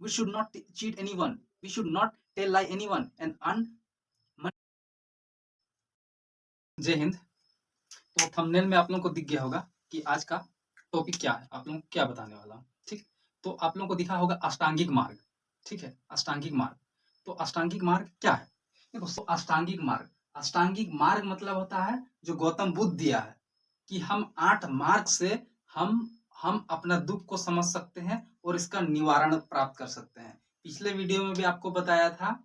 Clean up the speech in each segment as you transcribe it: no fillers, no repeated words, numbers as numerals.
We should not cheat anyone, we should not tell lie anyone and earn money. जय हिंद। तो thumbnail में आप लोगों को दिख गया होगा कि आज का टॉपिक क्या है, आप लोगों को क्या बताने वाला हूँ। ठीक, तो आप लोगों को दिखा होगा अष्टांगिक मार्ग। ठीक है, अष्टांगिक मार्ग। तो अष्टांगिक मार्ग क्या है? देखो, अष्टांगिक मार्ग मतलब होता है जो गौतम बुद्ध दिया है कि हम 8 मार्ग से हम अपना दुख को समझ सकते हैं और इसका निवारण प्राप्त कर सकते हैं। पिछले वीडियो में भी आपको बताया था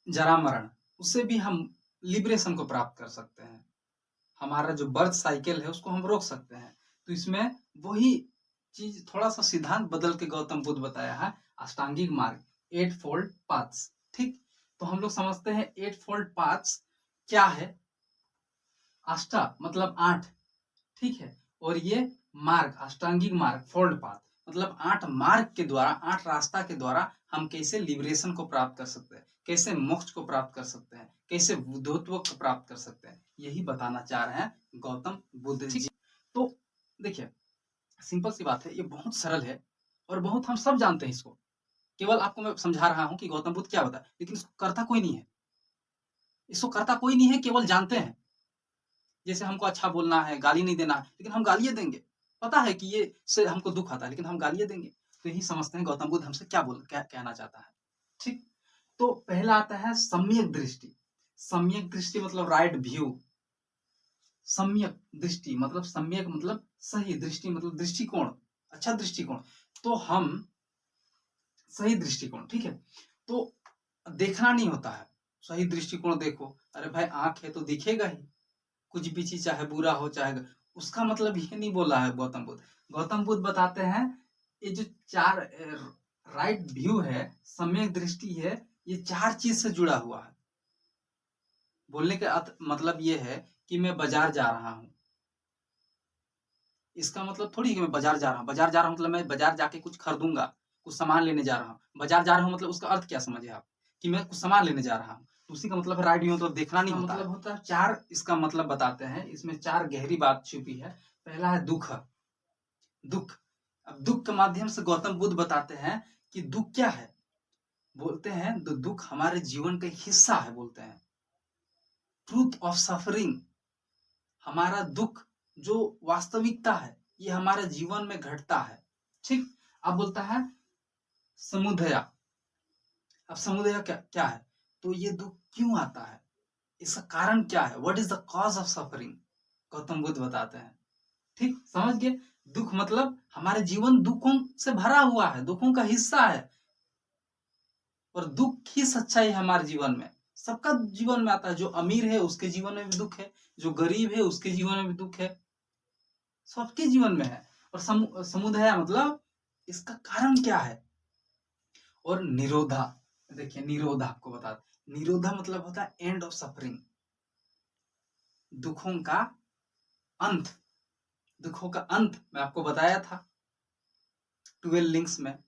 जरा मरण, उससे भी हम लिबरेशन को प्राप्त कर सकते हैं। हमारा जो बर्थ साइकिल है उसको हम रोक सकते हैं। तो इसमें वही चीज, थोड़ा सा सिद्धांत बदल के गौतम बुद्ध बताया है, अष्टांगिक मार्ग, 8 फोल्ड पाथ्स। ठीक, तो हम लोग समझते हैं 8 फोल्ड पाथ्स क्या है। अष्टा मतलब 8, ठीक है, और ये मार्ग, अष्टांगिक मार्ग, फोल्ड पाथ मतलब 8 मार्ग के द्वारा, 8 रास्ता के द्वारा हम कैसे लिबरेशन को प्राप्त कर सकते हैं, कैसे मोक्ष को प्राप्त कर सकते हैं, कैसे बुद्धत्व को प्राप्त कर सकते हैं, यही बताना चाह रहे हैं गौतम बुद्ध जी। तो देखिए, सिंपल सी बात है, ये बहुत सरल है और बहुत हम सब जानते हैं इसको। केवल आपको मैं समझा रहा हूं कि गौतम बुद्ध क्या बताया, लेकिन इसको करता कोई नहीं है। इसको करता कोई नहीं है, केवल जानते हैं। जैसे हमको अच्छा बोलना है, गाली नहीं देना है, लेकिन हम गालियाँ देंगे। पता है कि ये से हमको दुःख आता है, लेकिन हम गालियाँ देंगे। तो यही समझते हैं गौतम बुद्ध हमसे क्या कहना चाहता है। ठीक? तो पहला आता है सम्यक दृष्टि। सम्यक दृष्टि मतलब राइट व्यू। सम्यक दृष्टि मतलब, सम्यक मतलब सही, दृष्टि मतलब दृष्टिकोण, अच्छा दृष्टिकोण। तो हम सही दृष्टिकोण, ठीक है? तो देखना नहीं होता है, सही दृष्टिकोण देखो। अरे भाई, आँख है तो दिखेगा ही। कुछ भी चीज चाहे बुरा हो चाहे, उसका मतलब ये नहीं बोला है गौतम बुद्ध। गौतम बुद्ध बताते हैं ये जो 4 राइट व्यू है, सम्यक दृष्टि है, ये 4 चीज से जुड़ा हुआ है। बोलने का मतलब ये है कि मैं बाजार जा रहा हूँ, इसका मतलब थोड़ी कि मैं बाजार जा रहा हूँ। बाजार जा रहा हूँ मतलब मैं बाजार जाके कुछ खरीदूंगा, कुछ सामान लेने जा रहा हूँ। बाजार जा रहा हूँ मतलब उसका अर्थ क्या समझे आप, कि मैं कुछ सामान लेने जा रहा हूँ। तो उसी का मतलब है राइट व्यू, मतलब देखना नहीं होता, मतलब होता है 4। इसका मतलब बताते हैं, इसमें 4 गहरी बात छुपी है। पहला है दुख। दुख, अब दुख के माध्यम से गौतम बुद्ध बताते हैं कि दुख क्या है। बोलते हैं दुख हमारे जीवन का हिस्सा है। बोलते हैं ट्रूथ ऑफ सफरिंग, हमारा दुख जो वास्तविकता है, ये हमारे जीवन में घटता है। ठीक, अब बोलता है समुदया। अब समुदया क्या है, तो ये दुख क्यों आता है, इसका कारण क्या है, what is the cause of suffering, Gautam Buddha बताते हैं। ठीक, समझ गए? दुख मतलब हमारे जीवन दुखों से भरा हुआ है, दुखों का हिस्सा है, और दुख ही सच्चाई है हमारे जीवन में। सबका जीवन में आता है, जो अमीर है उसके जीवन में भी दुख है, जो गरीब है उसके जीवन में भी दुख है, सबके जीवन में है। और समुदाय मतलब इसका कारण क्या है। और निरोधा, देखिए निरोधा आपको बता, निरोधा मतलब होता है एंड ऑफ सफरिंग, दुखों का अंत। दुखों का अंत मैं आपको बताया था 12 लिंक्स में,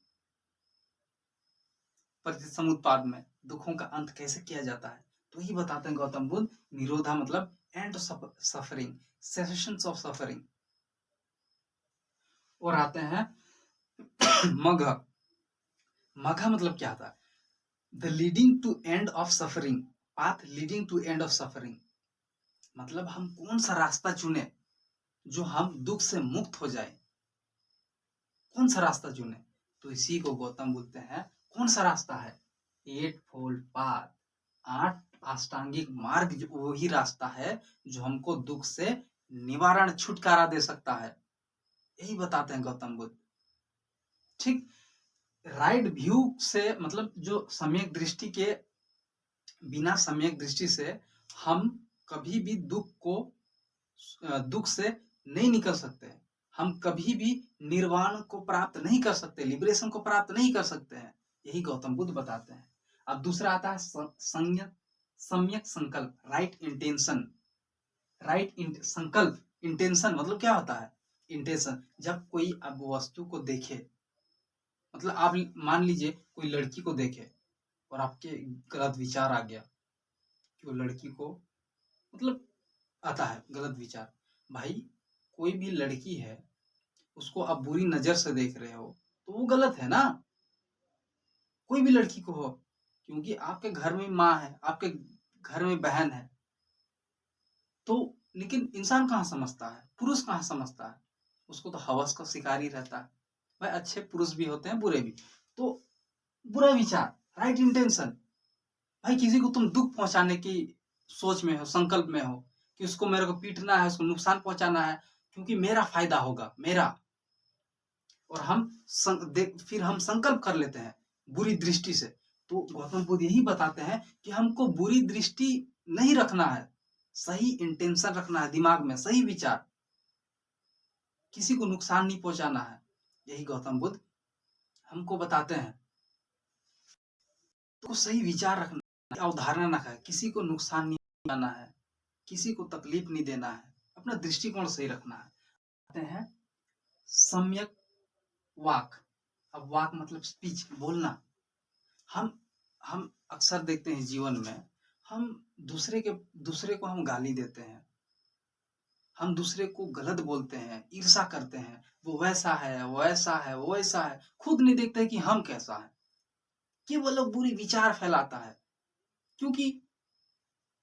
परिचित समुत्पाद में, दुखों का अंत कैसे किया जाता है। तो ही बताते हैं गौतम बुद्ध, निरोधा मतलब end of suffering, cessations of suffering. और आते हैं मघ। मघ मतलब क्या था, the leading to end of suffering, path leading to end of suffering. मतलब हम कौन सा रास्ता चुने जो हम दुख से मुक्त हो जाए, कौन सा रास्ता चुने। तो इसी को गौतम बोलते हैं, कौन सा रास्ता है, 8 फोल्ड पाथ, 8 अष्टांगिक मार्ग, जो वही रास्ता है जो हमको दुख से निवारण, छुटकारा दे सकता है। यही बताते हैं गौतम बुद्ध। ठीक, राइट व्यू से मतलब जो सम्यक दृष्टि के बिना, सम्यक दृष्टि से हम कभी भी दुख से नहीं निकल सकते। हम कभी भी निर्वाण को प्राप्त नहीं कर सकते, लिबरेशन को प्राप्त नहीं कर सकते हैं। यही गौतम बुद्ध बताते हैं। अब दूसरा आता है सम्यक संकल्प, राइट इंटेंशन। संकल्प, इंटेंशन मतलब क्या होता है, इंटेंशन जब कोई अब वस्तु को देखे, मतलब आप मान लीजिए कोई लड़की को देखे और आपके गलत विचार आ गया कि वो लड़की को, मतलब आता है गलत विचार। भाई, कोई भी लड़की है उसको आप बुरी नज़र से देख रहे हो, तो वो गलत है ना? कोई भी लड़की को हो, क्योंकि आपके घर में माँ है, आपके घर में बहन है, तो लेकिन इंसान कहाँ समझता है? पुरुष कहाँ समझता है? उसको तो हवस का शिकार ही रहता है। भाई अच्छे पुरुष भी होते हैं, बुरे भी। तो बुरा विचार, राइट इंटेंशन, भाई किसी को तुम दुःख पहुँचाने की सोच में हो, संकल्प में हो कि उसको मेरे को पीटना है, उसको नुकसान पहुँचाना है, क्योंकि मेरा फ़ायदा होगा, मेरा। और फिर हम संकल्प कर लेते हैं बुरी दृष्टि से। तो गौतम बुद्ध यही बताते हैं कि हमको बुरी दृष्टि नहीं रखना है, सही इंटेंशन रखना है दिमाग में, सही विचार, किसी को नुकसान नहीं पहुंचाना है। यही गौतम बुद्ध हमको बताते हैं। तो सही विचार रखना है, अवधारणा रखना है, किसी को नुकसान नहीं पहुंचाना है, किसी को तकलीफ नहीं देना है, अपना दृष्टिकोण सही रखना है। कहते हैं सम्यक वाक। अब वाक मतलब स्पीच, बोलना। हम हम अक्सर देखते हैं जीवन में, हम दूसरे को हम गाली देते हैं, हम दूसरे को गलत बोलते हैं, ईर्ष्या करते हैं, वो वैसा है, वो ऐसा है, वो ऐसा है, खुद नहीं देखते कि हम कैसा है। केवल वो बुरी विचार फैलाता है, क्योंकि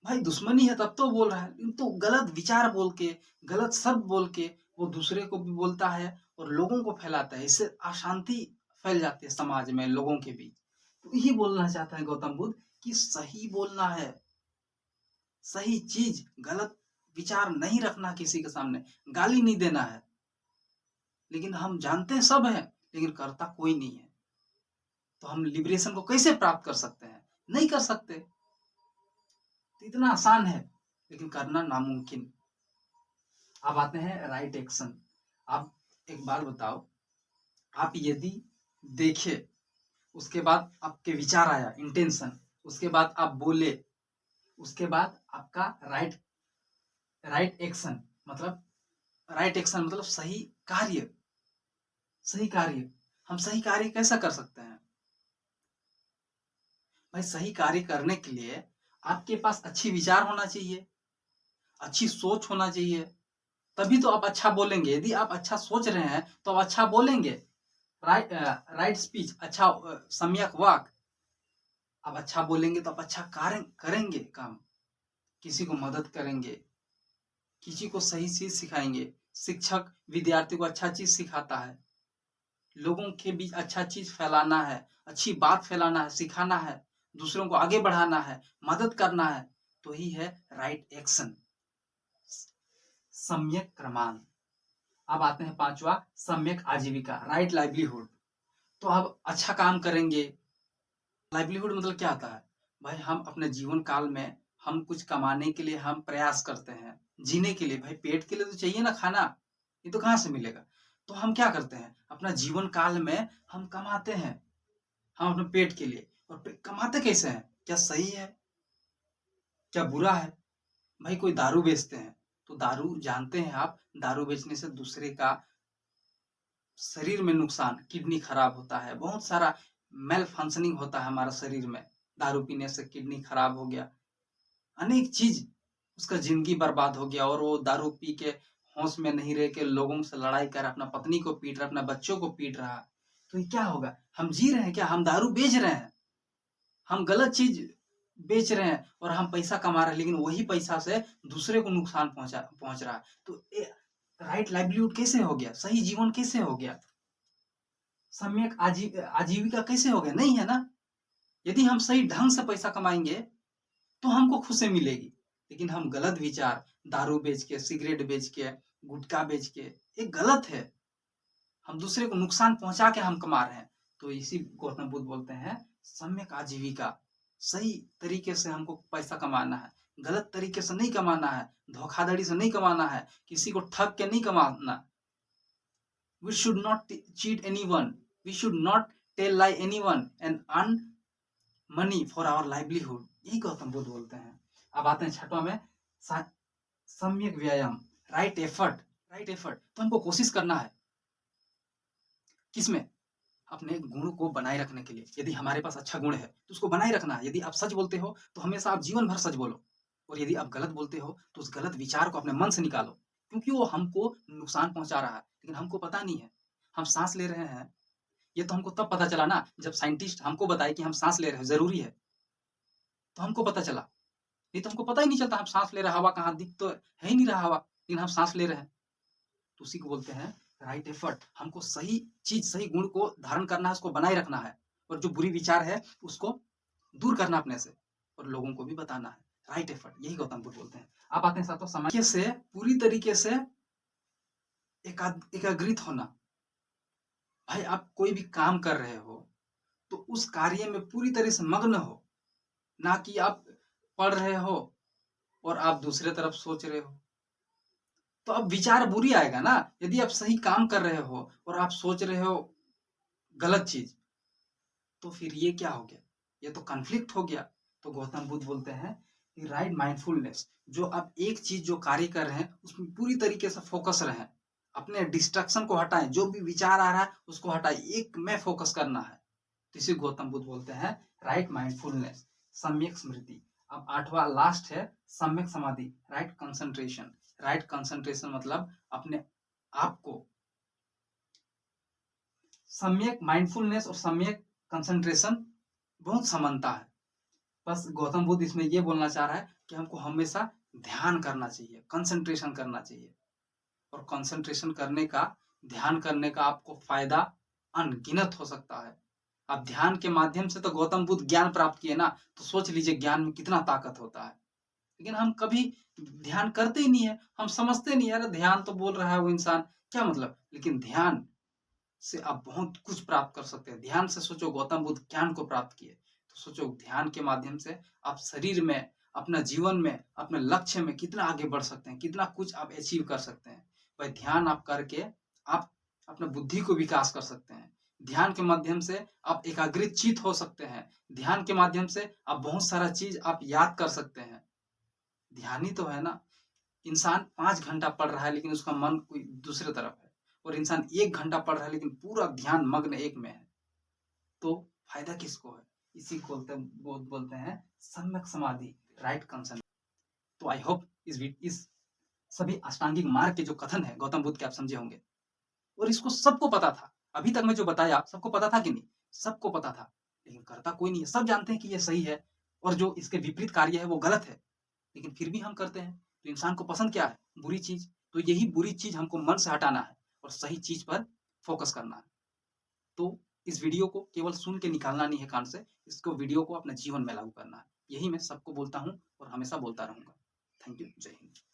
भाई दुश्मनी है तब तो बोल रहा है, तो गलत विचार बोल के, गलत शब्द बोल के वो दूसरे को भी बोलता है और लोगों को फैलाता है। इससे अशांति फैल जाती है समाज में, लोगों के बीच। तो यही बोलना चाहता है गौतम बुद्ध कि सही बोलना है, सही चीज, गलत विचार नहीं रखना किसी के सामने, गाली नहीं देना है। लेकिन हम जानते हैं सब है, लेकिन करता कोई नहीं है। तो हम लिबरेशन को कैसे प्राप्त कर सकते हैं? नहीं कर सकते। तो इतना आसान है, लेकिन करना नामुमकिन। अब आते हैं राइट एक्शन। आप एक बात बताओ, आप यदि देखे, उसके बाद आपके विचार आया, इंटेंशन, उसके बाद आप बोले, उसके बाद आपका राइट एक्शन मतलब, राइट एक्शन मतलब सही कार्य, सही कार्य। हम सही कार्य कैसा कर सकते हैं? भाई सही कार्य करने के लिए आपके पास अच्छी विचार होना चाहिए, अच्छी सोच होना चाहिए, तभी तो आप अच्छा बोलेंगे। यदि आप अच्छा सोच रहे हैं तो आप अच्छा बोलेंगे। राइट स्पीच, अच्छा सम्यक वाक। आप अच्छा बोलेंगे तो आप अच्छा कार्य करेंगे, काम, किसी को मदद करेंगे, किसी को सही चीज सिखाएंगे। शिक्षक विद्यार्थी को अच्छा चीज सिखाता है, लोगों के बीच अच्छा चीज फैलाना है, अच्छी बात फैलाना है, सिखाना है, दूसरों को आगे बढ़ाना है, मदद करना है। तो ही है राइट एक्शन, सम्यक क्रमान। अब आते हैं पांचवा, सम्यक आजीविका, राइट लाइवलीहुड। तो अब अच्छा काम करेंगे। लाइवलीहुड मतलब क्या आता है? भाई हम अपने जीवन काल में हम कुछ कमाने के लिए हम प्रयास करते हैं, जीने के लिए। भाई पेट के लिए तो चाहिए ना खाना, ये तो कहाँ से मिलेगा? तो हम क्या करते हैं, अपना जीवन काल में हम कमाते हैं, हम अपने पेट के लिए। और कमाते कैसे हैं? क्या सही है, क्या बुरा है? भाई कोई दारू बेचते हैं, तो दारू जानते हैं आप, दारू बेचने से दूसरे का शरीर में नुकसान, किडनी खराब होता है, बहुत सारा मेल फंक्शनिंग होता है हमारा शरीर में। दारू पीने से किडनी खराब हो गया, अनेक चीज, उसका जिंदगी बर्बाद हो गया। और वो दारू पी के होश में नहीं रह के लोगों से लड़ाई कर, अपना पत्नी को पीट रहा, अपना बच्चों को पीट रहा। तो ये क्या होगा? हम जी रहे हैं क्या? हम दारू बेच रहे हैं, हम गलत चीज बेच रहे हैं और हम पैसा कमा रहे हैं, लेकिन वही पैसा से दूसरे को नुकसान पहुंच रहा है। तो राइट लाइवलीहुड कैसे हो गया? सही जीवन कैसे हो गया? सम्यक आजीविका कैसे हो गया? नहीं है ना। यदि हम सही ढंग से पैसा कमाएंगे तो हमको खुशी मिलेगी। लेकिन हम गलत विचार, दारू बेच के, सिगरेट बेच के, गुटखा बेच के, ये गलत है। हम दूसरे को नुकसान पहुंचा के हम कमा रहे हैं। तो इसी गौतम बुद्ध बोलते हैं सम्यक आजीविका, सही तरीके से हमको पैसा कमाना है, गलत तरीके से नहीं कमाना है, धोखाधड़ी से नहीं कमाना है, किसी को ठग के नहीं कमाना। We should not cheat anyone, we should not tell lie anyone and earn money for our livelihood। यही गौतम बुद्ध बोलते हैं। अब आते हैं छठवां में, सम्यक व्यायाम, राइट एफर्ट। राइट एफर्ट तो हमको कोशिश करना है, किसमें? अपने गुण को बनाए रखने के लिए। यदि हमारे पास अच्छा गुण है तो उसको बनाए रखना है। यदि आप सच बोलते हो तो हमेशा आप जीवन भर सच बोलो, और यदि आप गलत बोलते हो तो उस गलत विचार को अपने मन से निकालो। क्योंकि वो हमको नुकसान पहुँचा रहा है, लेकिन हमको पता नहीं है। हम साँस ले रहे हैं, ये तो हमको तब पता चला ना जब साइंटिस्ट हमको बताए कि हम साँस ले रहे हैं, ज़रूरी है, तो हमको पता चला। नहीं तो हमको पता ही नहीं चलता हम साँस ले रहे हैं, हवा कहाँ दिख तो है ही नहीं रहा हवा, लेकिन हम साँस ले रहे हैं। तो उसी को बोलते हैं राइट एफर्ट। हमको सही चीज़, सही गुण को धारण करना है, उसको बनाए रखना है और जो बुरी विचार है उसको दूर करना अपने से और लोगों को भी बताना है। राइट एफर्ट, यही गौतम बुद्ध बोलते हैं। अब आते हैं साथियों समय से पूरी तरीके से एकाग्रित होना। भाई आप कोई भी काम कर रहे हो, तो उस कार्य में पूरी तरह से मग्न हो, ना कि आप पढ़ रहे हो और आप दूसरे तरफ सोच रहे हो। तो अब विचार बुरी आएगा ना, यदि आप सही काम कर रहे हो और आप सोच रहे हो गलत चीज़, तो फिर ये क्या हो गया? ये तो कॉन्फ्लिक्ट हो गया। तो गौतम बुद्ध बोलते हैं कि राइट माइंडफुलनेस, जो आप एक चीज़ जो कार्य कर रहे हैं, उसमें पूरी तरीके से फ़ोकस रहें। अपने डिस्ट्रैक्शन को हटाएँ, जो भी विचार आ रहा है उसको हटाइए, एक में फ़ोकस करना है। तो इसे गौतम बुद्ध बोलते हैं राइट माइंडफुलनेस, सम्यक स्मृति। अब 8वां लास्ट है सम्यक समाधि, राइट कंसंट्रेशन। राइट कंसंट्रेशन मतलब अपने आप को सम्यक माइंडफुलनेस और सम्यक कंसंट्रेशन बहुत समानता है। बस गौतम बुद्ध इसमें ये बोलना चाह रहा है कि हमको हमेशा ध्यान करना चाहिए, कंसंट्रेशन करना चाहिए और कंसंट्रेशन करने का, ध्यान करने का आपको फ़ायदा अनगिनत हो सकता है। आप ध्यान के माध्यम से तो गौतम बुद्ध ज्ञान प्राप्त किए ना, तो सोच लीजिए ज्ञान में कितना ताकत होता है। लेकिन हम कभी ध्यान करते ही नहीं है, हम समझते नहीं है, अरे ध्यान तो बोल रहा है वो इंसान, क्या मतलब? लेकिन ध्यान से आप बहुत कुछ प्राप्त कर सकते हैं। ध्यान से सोचो गौतम बुद्ध ज्ञान को प्राप्त किए, तो सोचो ध्यान के माध्यम से आप शरीर में, अपना जीवन में, अपने लक्ष्य में कितना आगे बढ़ सकते हैं, कितना कुछ आप अचीव कर सकते हैं। भाई ध्यान आप करके आप अपने बुद्धि को विकास कर सकते हैं। ध्यान के माध्यम से आप एकाग्रित चित्त हो सकते हैं। ध्यान के माध्यम से आप बहुत सारा चीज़ आप याद कर सकते हैं। ध्यान ही तो है ना। इंसान 5 घंटा पढ़ रहा है लेकिन उसका मन कोई दूसरे तरफ है और इंसान 1 घंटा पढ़ रहा है लेकिन पूरा ध्यान मग्न एक में है। तो फ़ायदा किसको है? इसी को बोलते हैं सम्यक समाधि, राइट कंसंट्रेशन। तो आई होप इस सभी अष्टांगिक मार्ग के जो कथन है गौतम बुद्ध के, आप समझे होंगे और इसको सबको पता था। अभी तक मैं जो बताया सबको पता था कि नहीं? सबको पता था, लेकिन करता कोई नहीं है। सब जानते हैं कि ये सही है और जो इसके विपरीत कार्य है वो गलत है, लेकिन फिर भी हम करते हैं। तो इंसान को पसंद क्या है? बुरी चीज़। तो यही बुरी चीज़ हमको मन से हटाना है और सही चीज़ पर फ़ोकस करना है। तो इस वीडियो को केवल सुन के निकालना नहीं है कान से, इसको वीडियो को अपने जीवन में लागू करना है। यही मैं सबको बोलता हूँ और हमेशा बोलता रहूँगा। Thank you. जय हिंद।